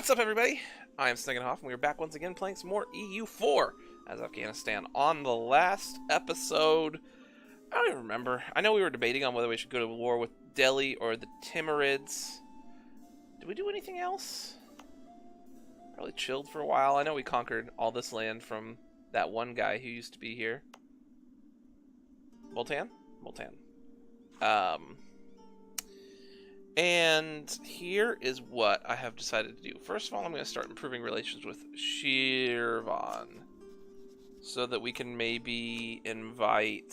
What's up, everybody? I am Snegenhoff, and we are back once again playing some more EU4 as Afghanistan. On the last episode, I don't even remember. I know we were debating on whether we should go to war with Delhi or the Timurids. Did we do anything else? Probably chilled for a while. I know we conquered all this land from that one guy who used to be here. Multan? Multan. And here is what I have decided to do. First of all, I'm going to start improving relations with Shirvan, so that we can maybe invite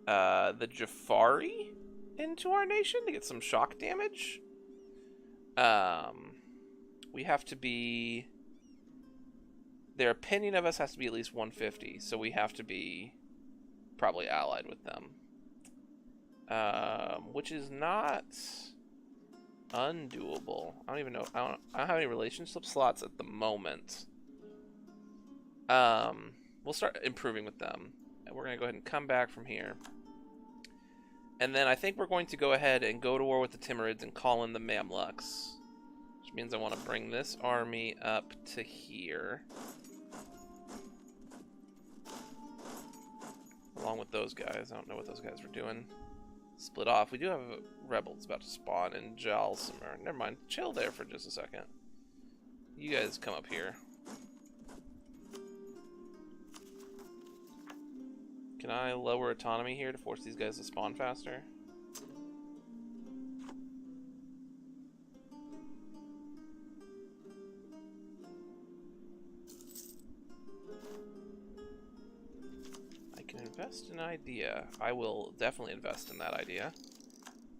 the Jafari into our nation to get some shock damage. We have to be... Their opinion of us has to be at least 150, so we have to be probably allied with them. Which is not undoable. I don't even know. I don't have any relationship slots at the moment. We'll start improving with them. And we're going to go ahead and come back from here. And then I think we're going to go ahead and go to war with the Timurids and call in the Mamluks. Which means I want to bring this army up to here. Along with those guys. I don't know what those guys were doing. Split off. We do have a rebel that's about to spawn in Jalsimur. Never mind. Chill there for just a second. You guys come up here. Can I lower autonomy here to force these guys to spawn faster? Invest in an idea. I will definitely invest in that idea.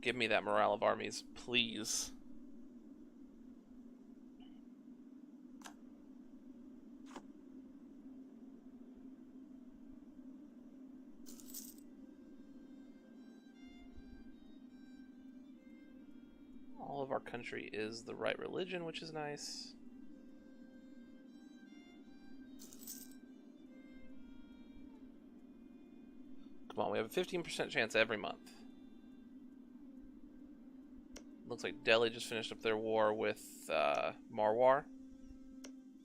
Give me that morale of armies, please. All of our country is the right religion, which is nice. Come on, we have a 15% chance every month. Looks like Delhi just finished up their war with Marwar.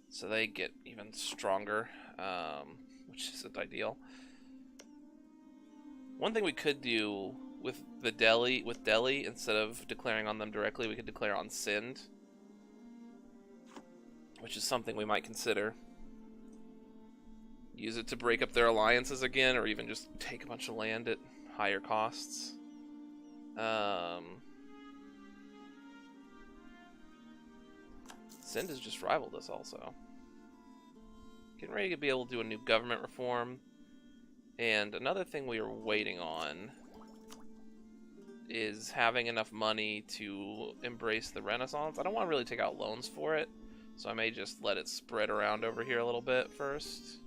So they get even stronger, which isn't ideal. One thing we could do with Delhi, instead of declaring on them directly, we could declare on Sindh. Which is something we might consider. Use it to break up their alliances again, or even just take a bunch of land at higher costs. Sindh has just rivaled us also. Getting ready to be able to do a new government reform. And another thing we are waiting on is having enough money to embrace the Renaissance. I don't want to really take out loans for it, so I may just let it spread around over here a little bit first,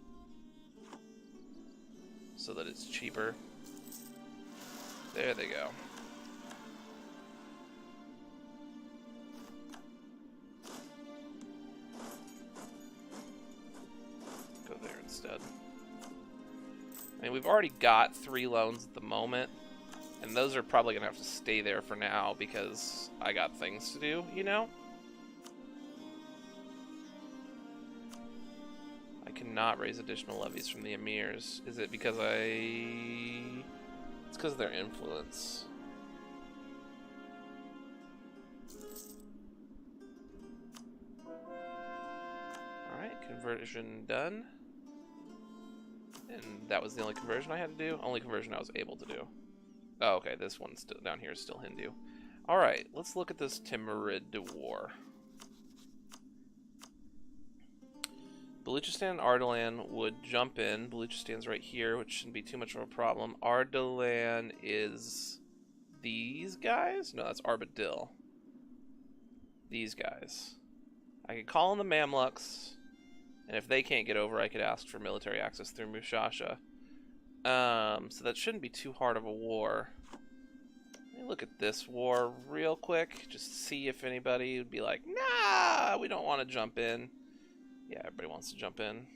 so that it's cheaper. There they go. Go there instead. I mean, we've already got 3 loans at the moment, and those are probably going to have to stay there for now because I got things to do, you know? Cannot raise additional levies from the emirs. Is it because it's because of their influence. Alright, conversion done. And that was the only conversion I had to do? Only conversion I was able to do. Oh, okay, this one still down here is still Hindu. Alright, let's look at this Timurid war. Baluchistan and Ardalan would jump in. Baluchistan's right here, which shouldn't be too much of a problem. Ardalan is these guys? No, that's Arbadil. These guys. I could call in the Mamluks, and if they can't get over, I could ask for military access through Mushasha. So that shouldn't be too hard of a war. Let me look at this war real quick, just see if anybody would be like, nah, we don't want to jump in. Yeah, everybody wants to jump in.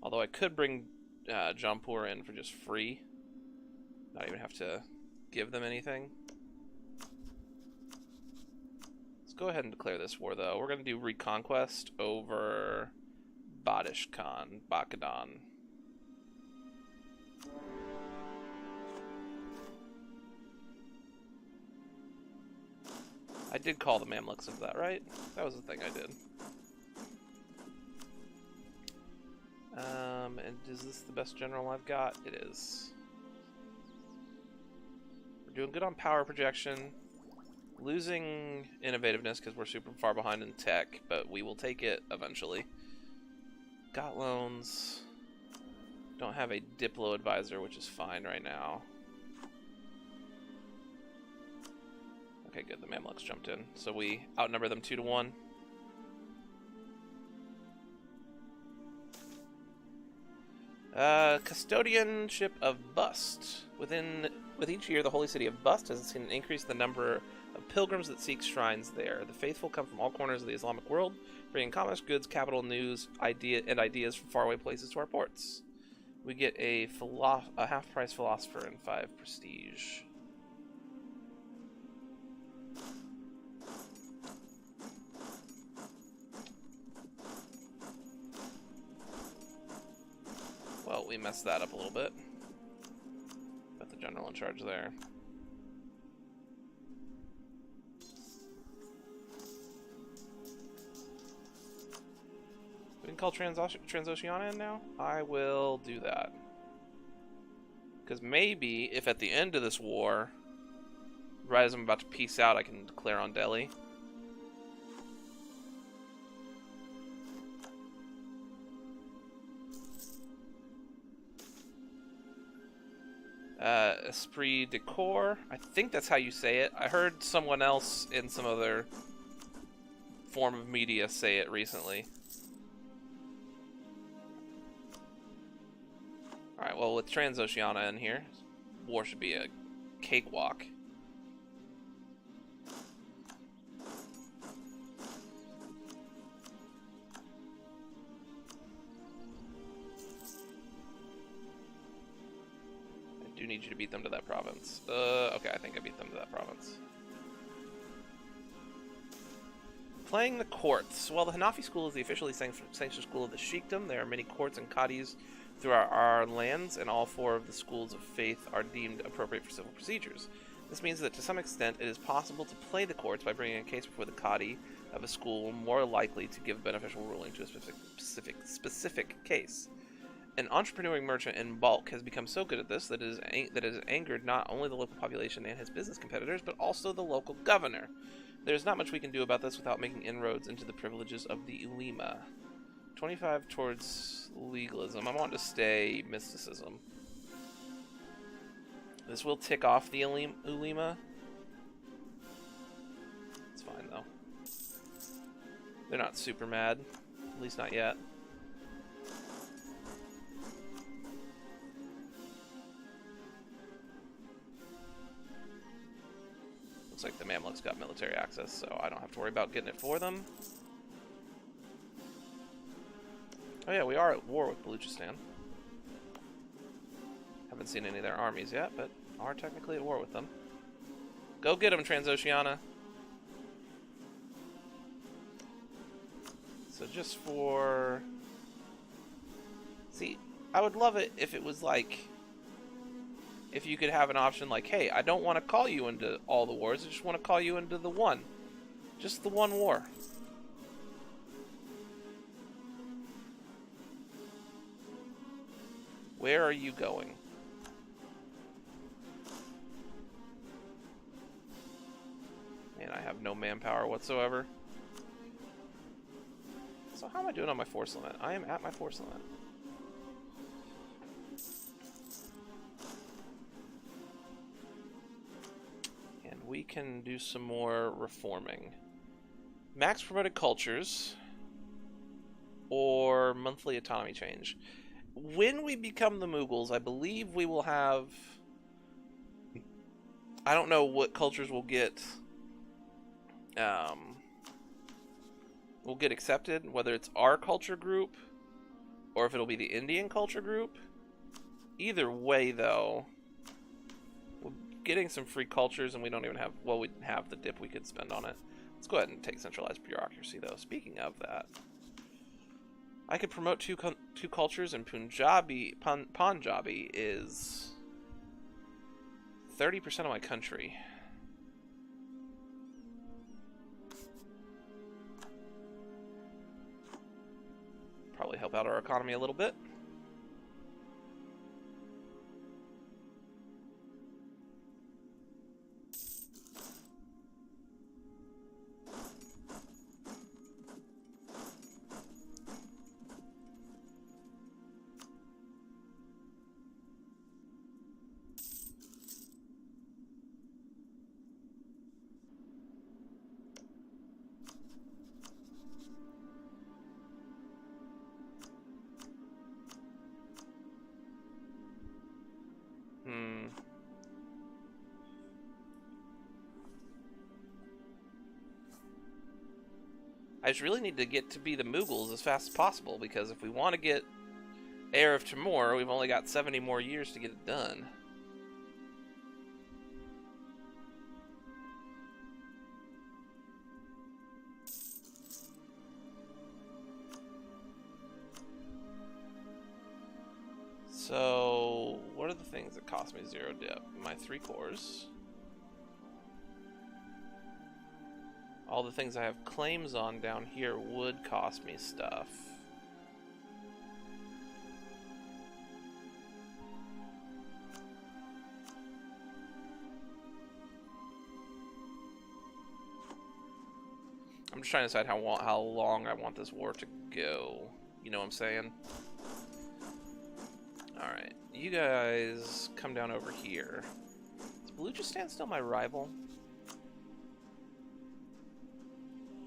Although I could bring Jampur in for just free. Not even have to give them anything. go ahead and declare this war, though. We're going to do Reconquest over Bakadan. I did call the Mamluks into that, right? That was the thing I did. And is this the best general I've got? It is. We're doing good on power projection. Losing innovativeness because we're super far behind in tech, but we will take it eventually. Got loans. Don't have a Diplo advisor, which is fine right now. Okay, good. The Mamluks jumped in. So we outnumber them 2-1. Custodianship of Bust. With each year, the holy city of Bust has seen an increase in the number of pilgrims that seek shrines there. The faithful come from all corners of the Islamic world, bringing commerce, goods, capital, news, ideas from faraway places to our ports. We get a half-price philosopher and 5 prestige. Well, we messed that up a little bit. Got the general in charge there. We can call Transoceania in now? I will do that. Because maybe, if at the end of this war, right as I'm about to peace out, I can declare on Delhi. Esprit de Corps. I think that's how you say it. I heard someone else in some other form of media say it recently. Alright, well, with Transoceania in here, war should be a cakewalk. I do need you to beat them to that province. Okay, I think I beat them to that province. Playing the courts. While the Hanafi school is the officially sanctioned school of the Sheikdom, there are many courts and qadis throughout our lands, and all 4 of the schools of faith are deemed appropriate for civil procedures. This means that to some extent it is possible to play the courts by bringing a case before the qadi of a school more likely to give beneficial ruling to a specific case. An entrepreneuring merchant in bulk has become so good at this that it has angered not only the local population and his business competitors, but also the local governor. There's not much we can do about this without making inroads into the privileges of the ulema. 25 towards legalism. I want to stay mysticism. This will tick off the ulema. It's fine though. They're not super mad. At least not yet. Looks like the Mamluks got military access, so I don't have to worry about getting it for them. Oh yeah, we are at war with Baluchistan. Haven't seen any of their armies yet, but are technically at war with them. Go get them, Transoceania! So just for... See, I would love it if it was like... If you could have an option like, hey, I don't want to call you into all the wars, I just want to call you into the one. Just the one war. Where are you going? Man, I have no manpower whatsoever. So how am I doing on my force limit? I am at my force limit. And we can do some more reforming. Max promoted cultures or monthly autonomy change. When we become the Mughals, I believe we will have... I don't know what cultures will get accepted, whether it's our culture group or if it'll be the Indian culture group. Either way, though, we're getting some free cultures, and we don't even have... Well, we have the dip we could spend on it. Let's go ahead and take centralized bureaucracy, though. Speaking of that, I could promote two cultures, and Punjabi is 30% of my country. Probably help out our economy a little bit. I just really need to get to be the Mughals as fast as possible, because if we want to get Heir of Timur, we've only got 70 more years to get it done. So, what are the things that cost me 0 dip? My 3 cores. All the things I have claims on down here would cost me stuff. I'm just trying to decide how long I want this war to go. You know what I'm saying? Alright, you guys come down over here. Is Baluchistan still my rival?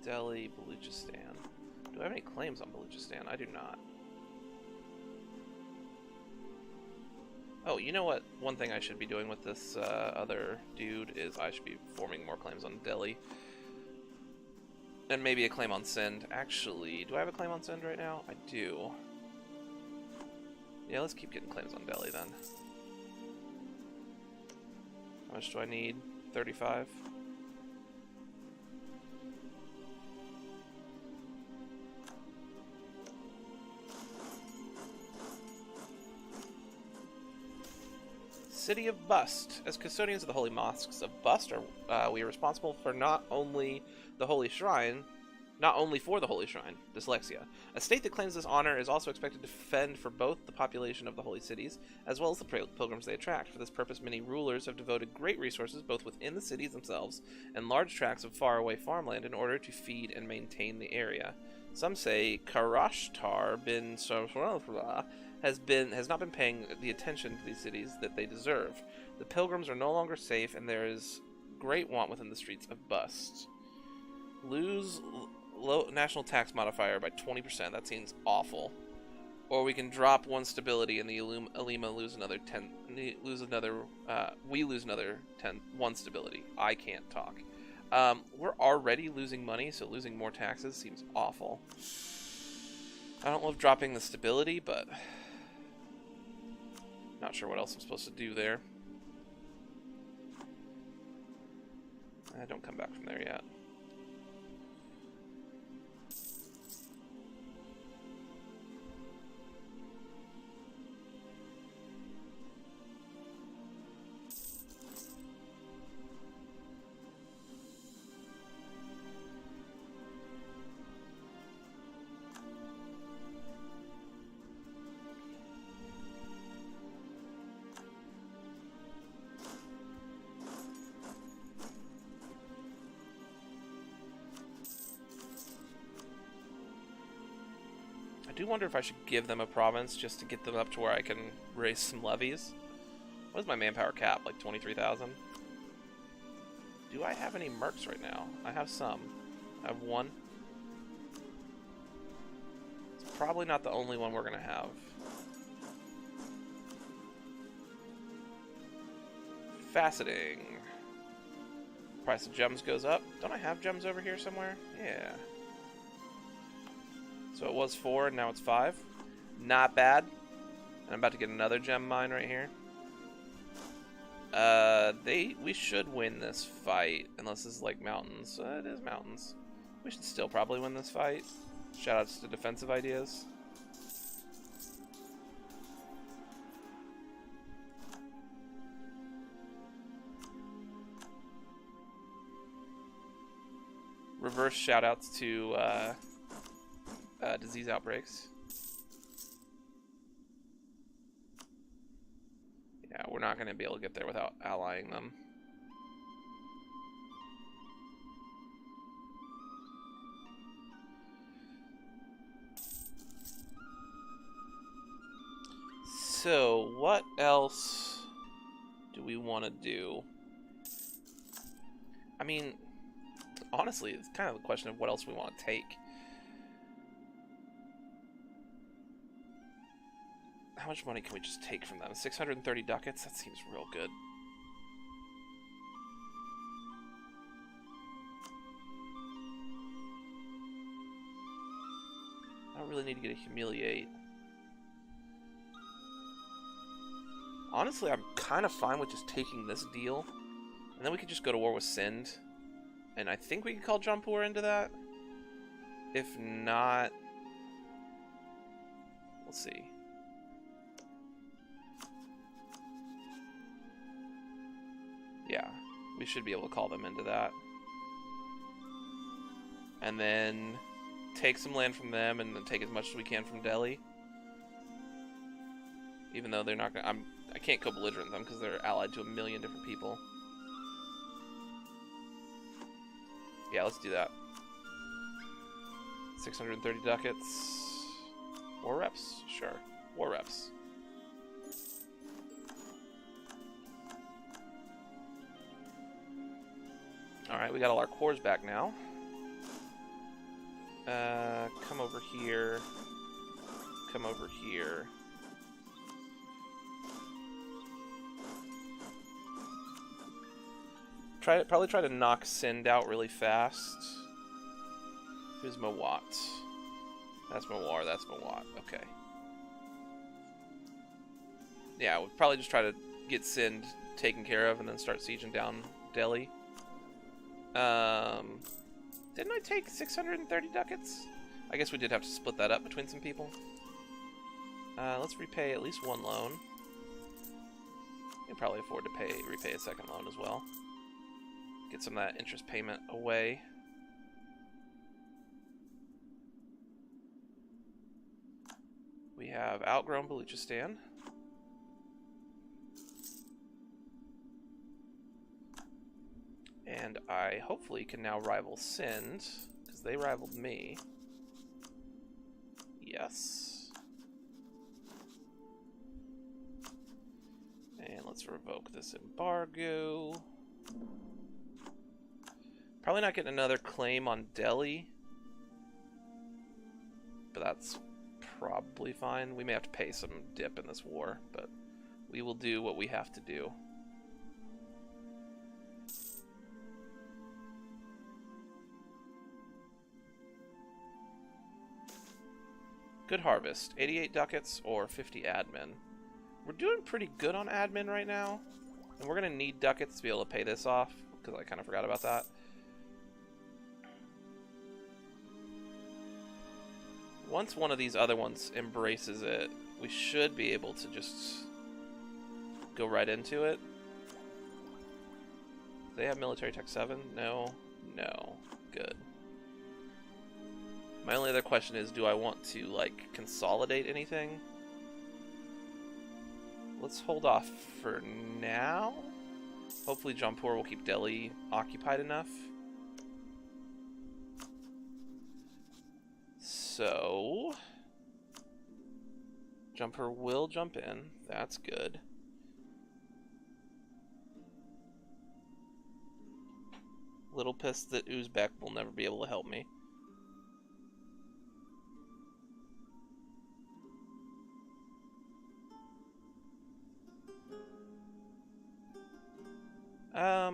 Delhi, Baluchistan. Do I have any claims on Baluchistan? I do not. Oh, you know what? One thing I should be doing with this other dude is I should be forming more claims on Delhi. And maybe a claim on Sindh. Actually, do I have a claim on Sindh right now? I do. Yeah, let's keep getting claims on Delhi then. How much do I need? 35? City of Bust. As custodians of the holy mosques of Bust, we are responsible for not only for the holy shrine, dyslexia. A state that claims this honor is also expected to fend for both the population of the holy cities, as well as the pilgrims they attract. For this purpose, many rulers have devoted great resources, both within the cities themselves and large tracts of faraway farmland, in order to feed and maintain the area. Some say Qaraqorum bin has not been paying the attention to these cities that they deserve. The pilgrims are no longer safe, and there is great want within the streets of Bust. Lose low national tax modifier by 20%. That seems awful. Or we can drop 1 stability, and the Alima lose another 10. We lose another 1 stability. I can't talk. We're already losing money, so losing more taxes seems awful. I don't love dropping the stability, but not sure what else I'm supposed to do there. I don't come back from there yet. I do wonder if I should give them a province just to get them up to where I can raise some levies. What is my manpower cap? Like 23,000? Do I have any mercs right now? I have some. I have 1. It's probably not the only one we're going to have. Faceting. Price of gems goes up. Don't I have gems over here somewhere? Yeah. So it was 4 and now it's 5. Not bad. And I'm about to get another gem mine right here. We should win this fight, unless it's like mountains. It is mountains. We should still probably win this fight. Shoutouts to defensive ideas. Reverse shoutouts to disease outbreaks. Yeah, we're not going to be able to get there without allying them. So, what else do we want to do? I mean, honestly, it's kind of a question of what else we want to take. How much money can we just take from them? 630 ducats? That seems real good. I don't really need to get a humiliate. Honestly, I'm kind of fine with just taking this deal. And then we could just go to war with Sind. And I think we can call Jampur into that. If not... we'll see. Yeah, we should be able to call them into that. And then take some land from them and then take as much as we can from Delhi. Even though they're not gonna... I can't co-belligerent them because they're allied to a million different people. Yeah, let's do that. 630 ducats. War reps? Sure. War reps. Alright, we got all our cores back now. Come over here. Come over here. Probably try to knock Sind out really fast. Who's Mawat? That's Mawar, that's Mawat. Okay. Yeah, we'll probably just try to get Sind taken care of and then start sieging down Delhi. Didn't I take 630 ducats? I guess we did have to split that up between some people. Let's repay at least one loan. We can probably afford to repay a second loan as well. Get some of that interest payment away. We have outgrown Baluchistan. And I hopefully can now rival Sind, because they rivaled me. Yes. And let's revoke this embargo. Probably not getting another claim on Delhi. But that's probably fine. We may have to pay some dip in this war, but we will do what we have to do. Good harvest. 88 ducats or 50 admin. We're doing pretty good on admin right now. And we're going to need ducats to be able to pay this off, because I kind of forgot about that. Once one of these other ones embraces it, we should be able to just go right into it. Do they have military tech 7? No. No. Good. My only other question is, do I want to, like, consolidate anything? Let's hold off for now. Hopefully Jampur will keep Delhi occupied enough. So, Jampur will jump in. That's good. Little pissed that Uzbek will never be able to help me.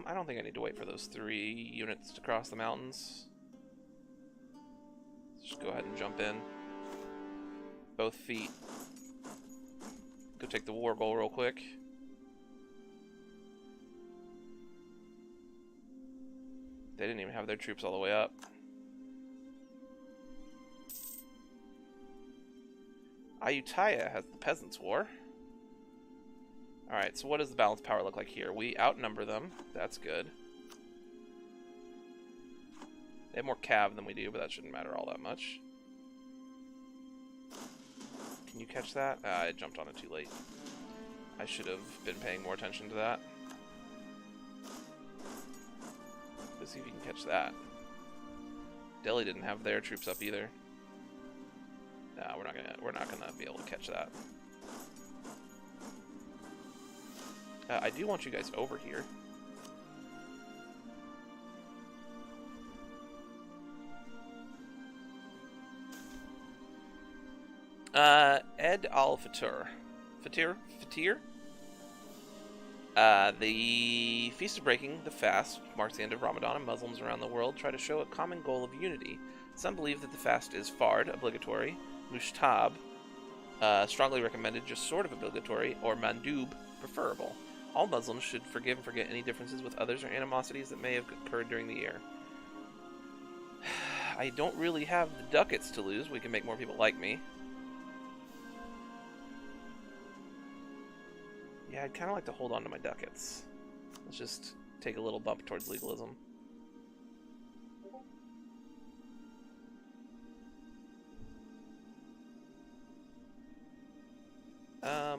I don't think I need to wait for those 3 units to cross the mountains. Let's just go ahead and jump in. Both feet. Go take the war goal real quick. They didn't even have their troops all the way up. Ayutthaya has the Peasants' War. Alright, so what does the balanced power look like here? We outnumber them. That's good. They have more cav than we do, but that shouldn't matter all that much. Can you catch that? I jumped on it too late. I should have been paying more attention to that. Let's see if you can catch that. Delhi didn't have their troops up either. Nah, we're not gonna be able to catch that. I do want you guys over here. Ed al-Fitr. Fatir? The Feast of Breaking the Fast marks the end of Ramadan, and Muslims around the world try to show a common goal of unity. Some believe that the fast is fard, obligatory, mushtab, strongly recommended, just sort of obligatory, or mandub, preferable. All Muslims should forgive and forget any differences with others or animosities that may have occurred during the year. I don't really have the ducats to lose. We can make more people like me. Yeah, I'd kind of like to hold on to my ducats. Let's just take a little bump towards legalism.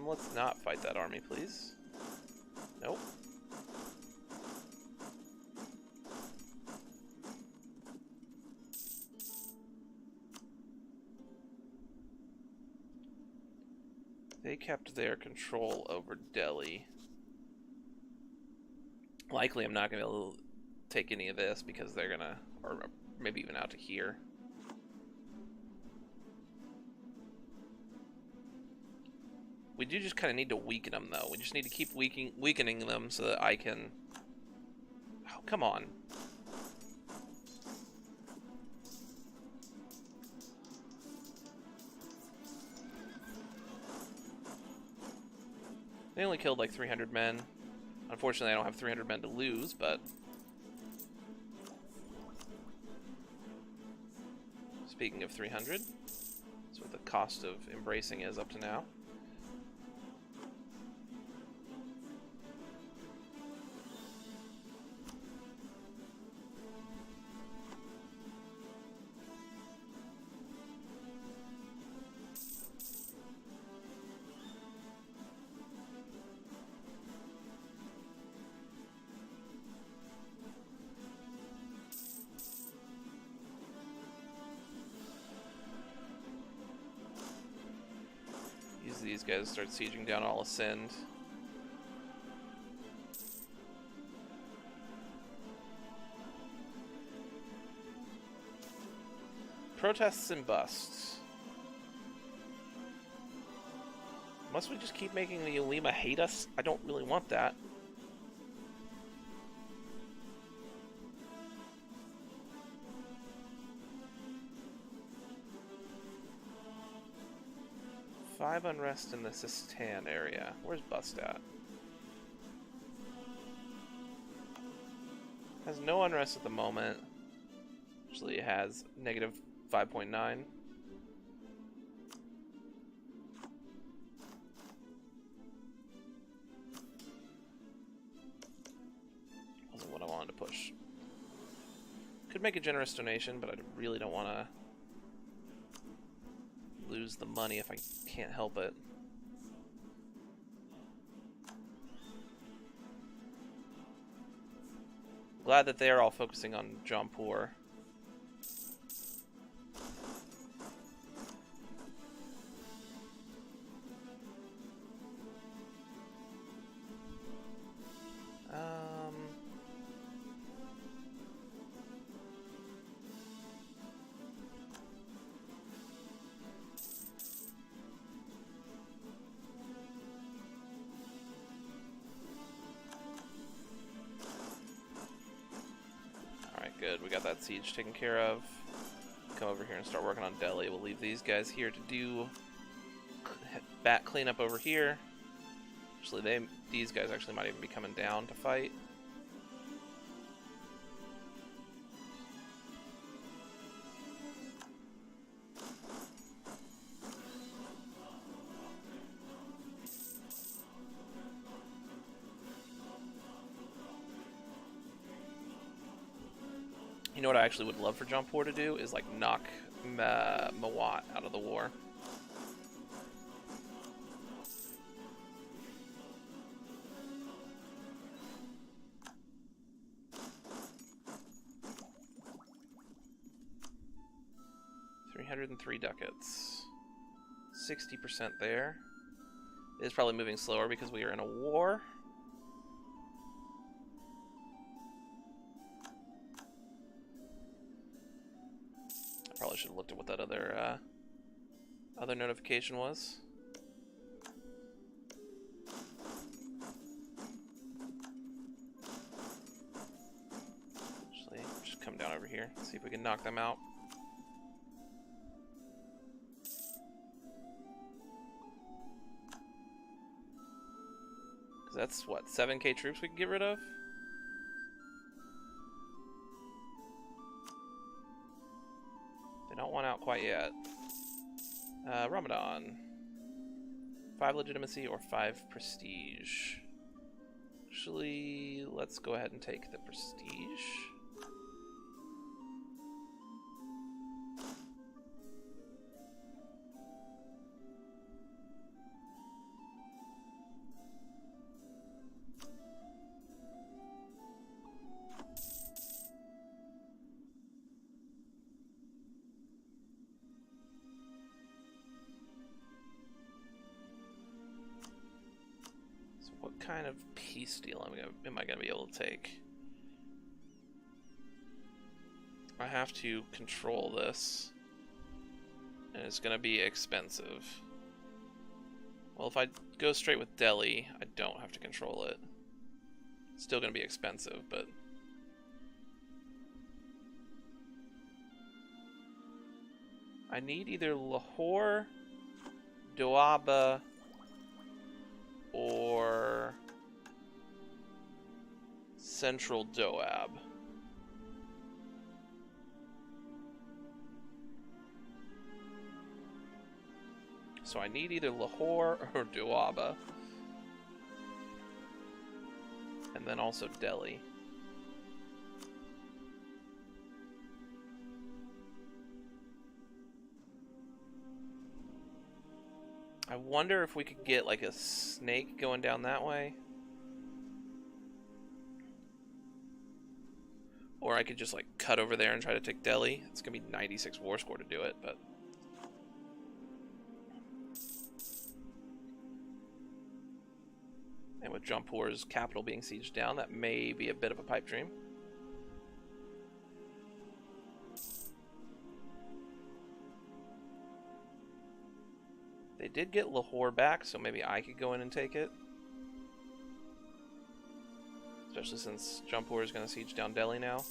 Let's not fight that army, please. Nope. They kept their control over Delhi. Likely I'm not going to be able to take any of this because they're going to, or maybe even out to here. We do just kind of need to weaken them, though. We just need to keep weakening them so that I can... Oh, come on. They only killed like 300 men. Unfortunately, I don't have 300 men to lose, but... Speaking of 300, that's what the cost of embracing is up to now. These guys start sieging down all of Sindh. Protests and busts. Must we just keep making the Ulema hate us? I don't really want that. Five unrest in the Sistan area. Where's Bust at? Has no unrest at the moment. Actually, it has negative 5.9. Wasn't what I wanted to push. Could make a generous donation, but I really don't want to lose the money if I can't help it. Glad that they are all focusing on Jampur. Good, we got that siege taken care of. Come over here and start working on Delhi. We'll leave these guys here to do bat cleanup over here. Actually, these guys actually might even be coming down to fight. You know what I actually would love for Jump War to do is like knock Mawat out of the war. $303 ducats. 60% there. It is probably moving slower because we are in a war. I probably should have looked at what that other notification was. Actually, just come down over here, see if we can knock them out. That's what, 7k troops we can get rid of? They don't want out quite yet. Ramadan. 5 legitimacy or 5 prestige. Actually, let's go ahead and take the prestige. What kind of peace deal am I going to be able to take? I have to control this, and it's going to be expensive. Well, if I go straight with Delhi, I don't have to control it. It's still going to be expensive, but... I need either Lahore, Doaba, or Central Doab. So I need either Lahore or Doaba. And then also Delhi. I wonder if we could get like a snake going down that way. Or I could just like cut over there and try to take Delhi. It's gonna be 96 war score to do it, but... And with Jampur's capital being sieged down, that may be a bit of a pipe dream. They did get Lahore back, so maybe I could go in and take it. Especially since Jampur is going to siege down Delhi now.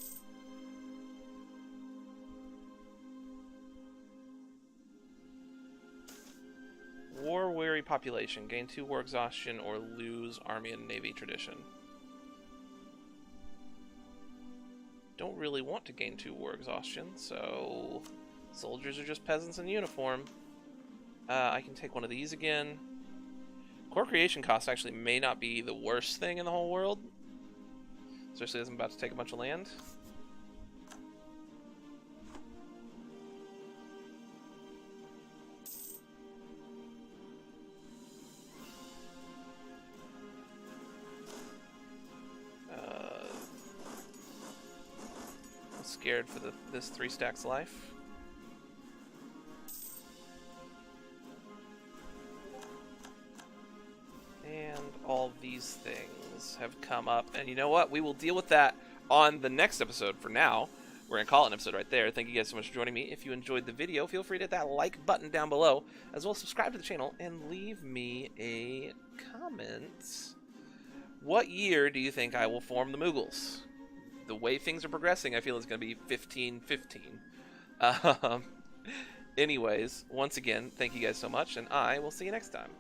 War-weary population. Gain 2 war exhaustion or lose army and navy tradition. Don't really want to gain 2 war exhaustion, so... Soldiers are just peasants in uniform. I can take one of these again. Core creation cost actually may not be the worst thing in the whole world. Especially as I'm about to take a bunch of land. I'm scared for this 3 stacks life. And all these things have come up. And you know what? We will deal with that on the next episode. For now, we're going to call it an episode right there. Thank you guys so much for joining me. If you enjoyed the video, feel free to hit that like button down below, as well as subscribe to the channel and leave me a comment. What year do you think I will form the Mughals? The way things are progressing, I feel it's going to be 15-15. Anyways, once again, thank you guys so much, and I will see you next time.